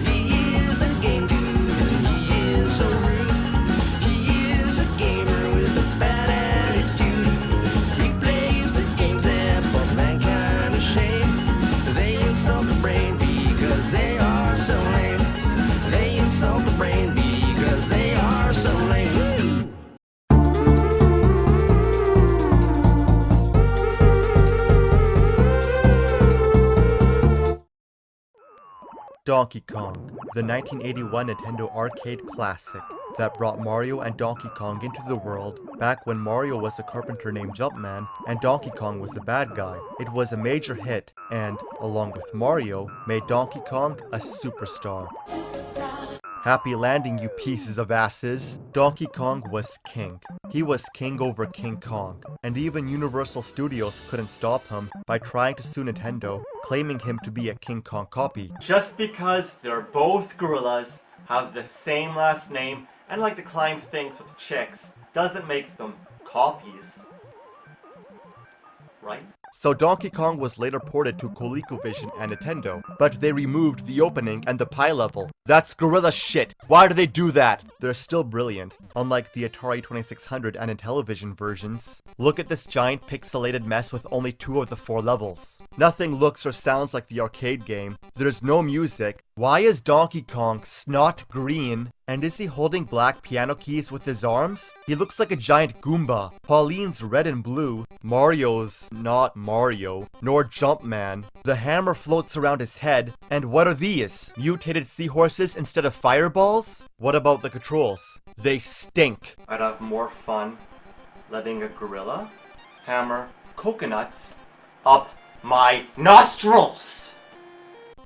He is a game dude, he is so rude. He is a gamer with a bad attitude. He plays the games that put mankind to shame. They insult the brain because they are so lame. They insult the brain because they are so lame. Donkey Kong, the 1981 Nintendo arcade classic that brought Mario and Donkey Kong into the world back when Mario was a carpenter named Jumpman and Donkey Kong was the bad guy. It was a major hit and, along with Mario, made Donkey Kong a superstar. Happy landing, you pieces of asses! Donkey Kong was king. He was king over King Kong, and even Universal Studios couldn't stop him by trying to sue Nintendo, claiming him to be a King Kong copy. Just because they're both gorillas, have the same last name, and like to climb things with chicks, doesn't make them copies. Right? So Donkey Kong was later ported to ColecoVision and Nintendo, but they removed the opening and the pie level. That's gorilla shit! Why do they do that? They're still brilliant, unlike the Atari 2600 and Intellivision versions. Look at this giant pixelated mess with only 2 of the 4 levels. Nothing looks or sounds like the arcade game. There's no music. Why is Donkey Kong snot green? And is he holding black piano keys with his arms? He looks like a giant Goomba. Pauline's red and blue. Mario's not Mario, nor Jumpman. The hammer floats around his head. And what are these? Mutated seahorses instead of fireballs? What about the controls? They stink. I'd have more fun letting a gorilla hammer coconuts up my nostrils.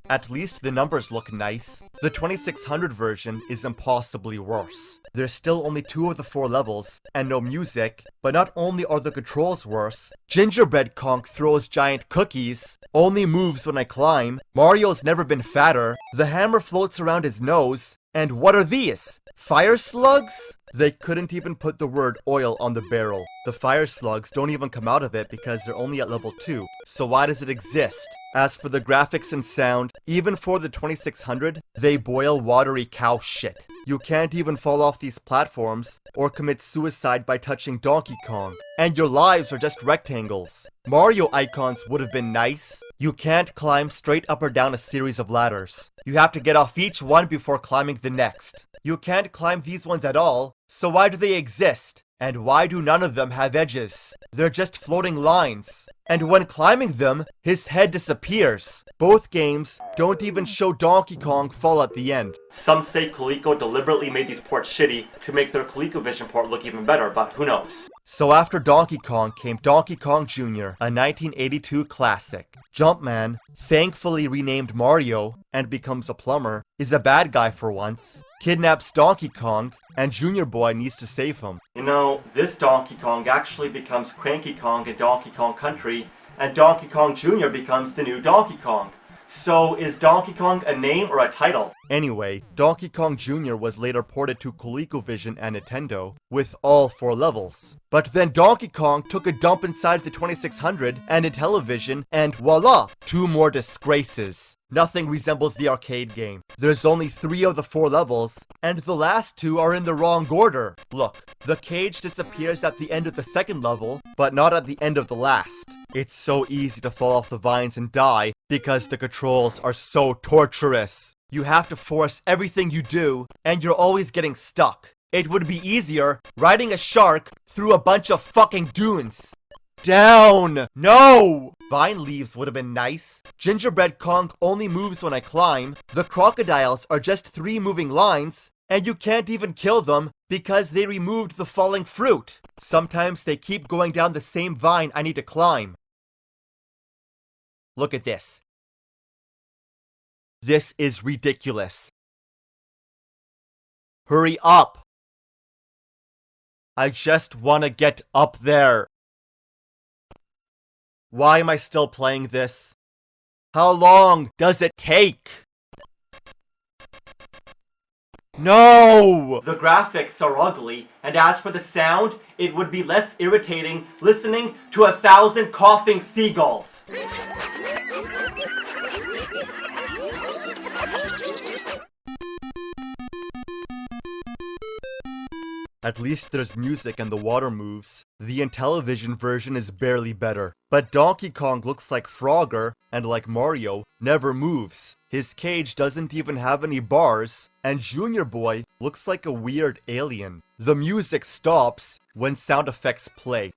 At least the numbers look nice. The 2600 version is impossibly worse. There's still only 2 of the 4 levels, and no music, but not only are the controls worse, Gingerbread Kong throws giant cookies, only moves when I climb, Mario's never been fatter, the hammer floats around his nose, and what are these? Fire slugs? They couldn't even put the word oil on the barrel. The fire slugs don't even come out of it because they're only at level 2, so why does it exist? As for the graphics and sound, even for the 2600, they boil watery cow shit. You can't even fall off these platforms or commit suicide by touching Donkey Kong. And your lives are just rectangles. Mario icons would have been nice. You can't climb straight up or down a series of ladders. You have to get off each one before climbing the next. You can't climb these ones at all, so why do they exist? And why do none of them have edges? They're just floating lines. And when climbing them, his head disappears. Both games don't even show Donkey Kong fall at the end. Some say Coleco deliberately made these ports shitty to make their ColecoVision port look even better, but who knows? So after Donkey Kong came Donkey Kong Jr., a 1982 classic. Jumpman, thankfully renamed Mario and becomes a plumber, is a bad guy for once, kidnaps Donkey Kong, and Junior Boy needs to save him. You know, this Donkey Kong actually becomes Cranky Kong in Donkey Kong Country, and Donkey Kong Jr. becomes the new Donkey Kong. So, is Donkey Kong a name or a title? Anyway, Donkey Kong Jr. was later ported to ColecoVision and Nintendo, with all 4 levels. But then Donkey Kong took a dump inside the 2600 and Intellivision, and voila! 2 more disgraces. Nothing resembles the arcade game. There's only 3 of the 4 levels, and the last 2 are in the wrong order. Look, the cage disappears at the end of the 2nd level, but not at the end of the last. It's so easy to fall off the vines and die because the controls are so torturous. You have to force everything you do, and you're always getting stuck. It would be easier riding a shark through a bunch of fucking dunes. Down! No! Vine leaves would have been nice. Gingerbread Kong only moves when I climb. The crocodiles are just 3 moving lines. And you can't even kill them because they removed the falling fruit. Sometimes they keep going down the same vine I need to climb. Look at this. This is ridiculous. Hurry up! I just want to get up there. Why am I still playing this? How long does it take? No! The graphics are ugly, and as for the sound, it would be less irritating listening to 1,000 coughing seagulls. At least there's music and the water moves. The Intellivision version is barely better. But Donkey Kong looks like Frogger, and like Mario, never moves. His cage doesn't even have any bars, and Junior Boy looks like a weird alien. The music stops when sound effects play.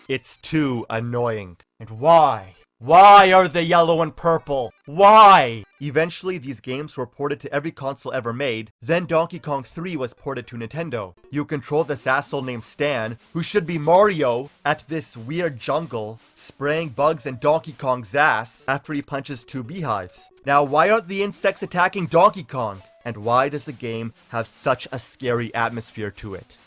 It's too annoying. And why? Why are they yellow and purple? Why? Eventually, these games were ported to every console ever made. Then Donkey Kong 3 was ported to Nintendo. You control this asshole named Stan, who should be Mario, at this weird jungle, spraying bugs in Donkey Kong's ass after he punches two beehives. Now, why aren't the insects attacking Donkey Kong? And why does the game have such a scary atmosphere to it?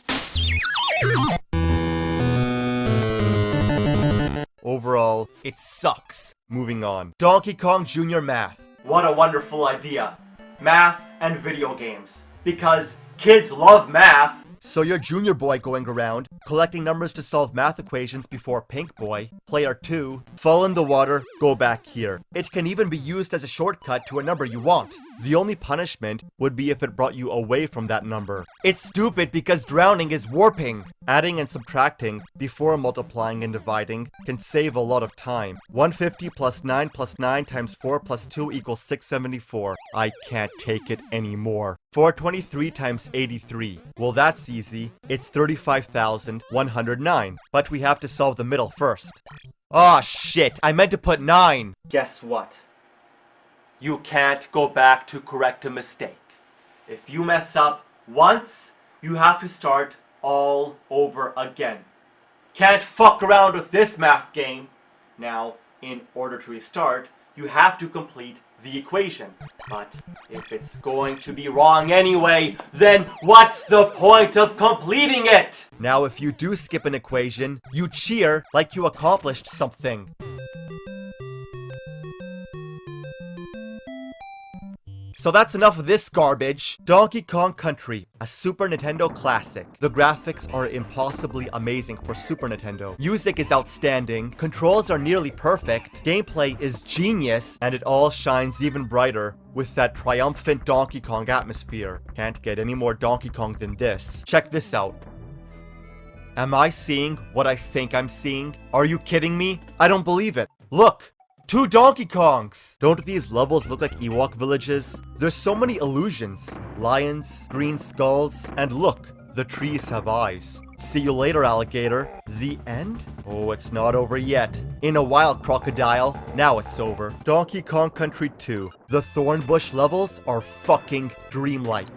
Overall, it sucks. Moving on. Donkey Kong Jr. Math. What a wonderful idea. Math and video games. Because kids love math. So you're Junior Boy going around, collecting numbers to solve math equations before Pink Boy, player 2, fall in the water, go back here. It can even be used as a shortcut to a number you want. The only punishment would be if it brought you away from that number. It's stupid because drowning is warping. Adding and subtracting before multiplying and dividing can save a lot of time. 150 plus 9 plus 9 times 4 plus 2 equals 674. I can't take it anymore. 423 times 83. Well, that's easy. It's 35,109. But we have to solve the middle first. Aw, shit. I meant to put 9. Guess what? You can't go back to correct a mistake. If you mess up once, you have to start all over again. Can't fuck around with this math game. Now, in order to restart, you have to complete the equation. But if it's going to be wrong anyway, then what's the point of completing it? Now, if you do skip an equation, you cheer like you accomplished something. So that's enough of this garbage. Donkey Kong Country, a Super Nintendo classic. The graphics are impossibly amazing for Super Nintendo. Music is outstanding, controls are nearly perfect, gameplay is genius, and it all shines even brighter with that triumphant Donkey Kong atmosphere. Can't get any more Donkey Kong than this. Check this out. Am I seeing what I think I'm seeing? Are you kidding me? I don't believe it. Look! 2 Donkey Kongs! Don't these levels look like Ewok villages? There's so many illusions. Lions, green skulls, and look, the trees have eyes. See you later, alligator. The end? Oh, it's not over yet. In a while, crocodile. Now it's over. Donkey Kong Country 2. The Thornbush levels are fucking dreamlike.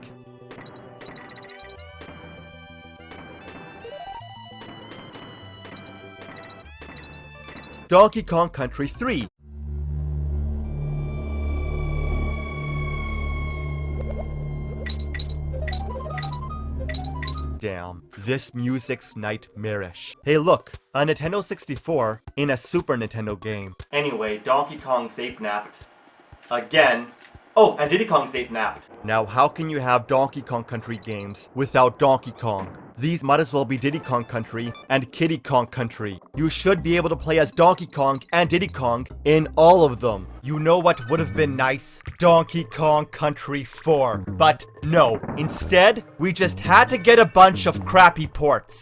Donkey Kong Country 3. Damn, this music's nightmarish. Hey look, a Nintendo 64 in a Super Nintendo game. Anyway, Donkey Kong's ape-napped. Again. Oh, and Diddy Kong's ape-napped. Now how can you have Donkey Kong Country games without Donkey Kong? These might as well be Diddy Kong Country and Kiddy Kong Country. You should be able to play as Donkey Kong and Diddy Kong in all of them. You know what would have been nice? Donkey Kong Country 4. But no, instead, we just had to get a bunch of crappy ports.